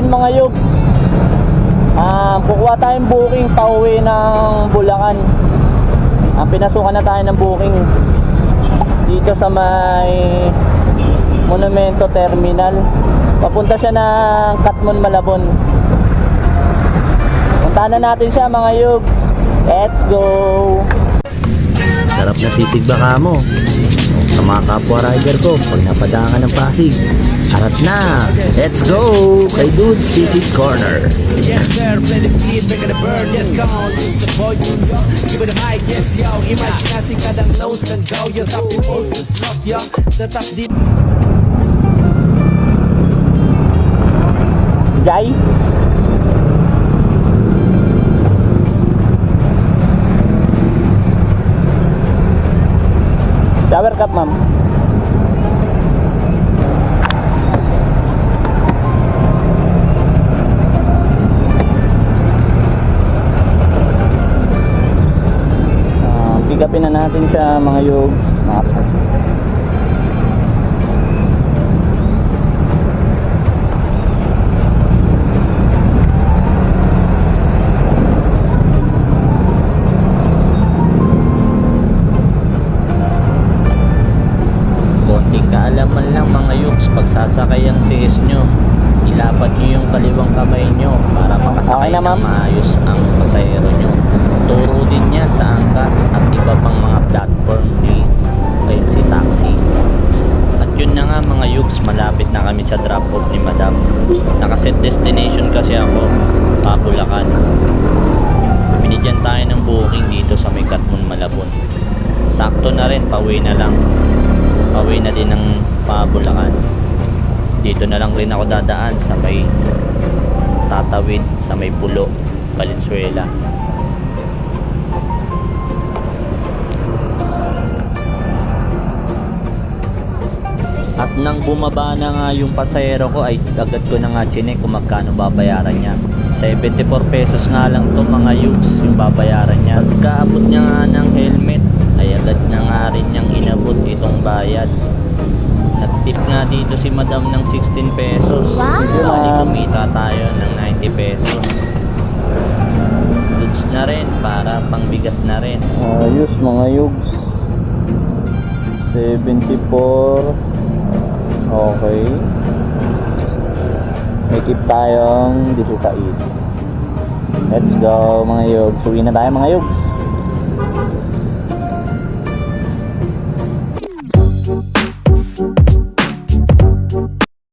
Ayun mga yug, kukuha tayong booking pauwi ng Bulacan. Pinasukan na tayo ng booking dito sa may Monumento Terminal. Papunta siya ng Katmon, Malabon. Puntahan na natin siya mga yug. Let's go. Sarap na sisig baka mo. Sa mga kapwa rider ko, pag napadaan ka ng Pasig, harap na. Let's go kay Dude Sisig Corner. Yes sir, play the beat, make it a bird, yes come on. It's the boy New York, give it a mic, yes yo. Imagine natin kadang nose and go. Yung top the post, it's not young. The top deep. Jai. Shower cup, ma'am. Pick upin na natin siya mga yug. Kaalaman lang mga yugs, pag sasakay ang CS nyo, ilapat nyo yung kaliwang kamay nyo para makasakay Okay na, ng ma'am. maayos ang pasahero nyo. Turo din yan sa angkas at iba pang mga platform ni MC Taxi. At yun na nga mga yugs, malapit na kami sa drop off ni Madam. Nakaset destination kasi ako, Bulacan. Binigyan tayo ng booking dito sa may Katmon, Malabon. Sakto na rin, pauwi na lang. Pauwi na din ng Bulacan. Dito na lang rin ako dadaan sa may tatawid sa may Pulo, Valenzuela. At nang bumaba na nga yung pasahero ko ay agad ko na nga chinek kung magkano babayaran niya. 74 pesos nga lang to mga yugs yung babayaran niya. Pagkaabot niya nga ng helmet ay agad na nga rin niyang inabot itong bayad. Nag-tip nga dito si Madam ng 16 pesos. Bali kumita tayo ng 90 pesos. Goods na rin para pangbigas na rin. Ayos mga yugs. 74. Okay. May tip tayong 16. Let's go mga yugs. Uwi na tayo mga yugs.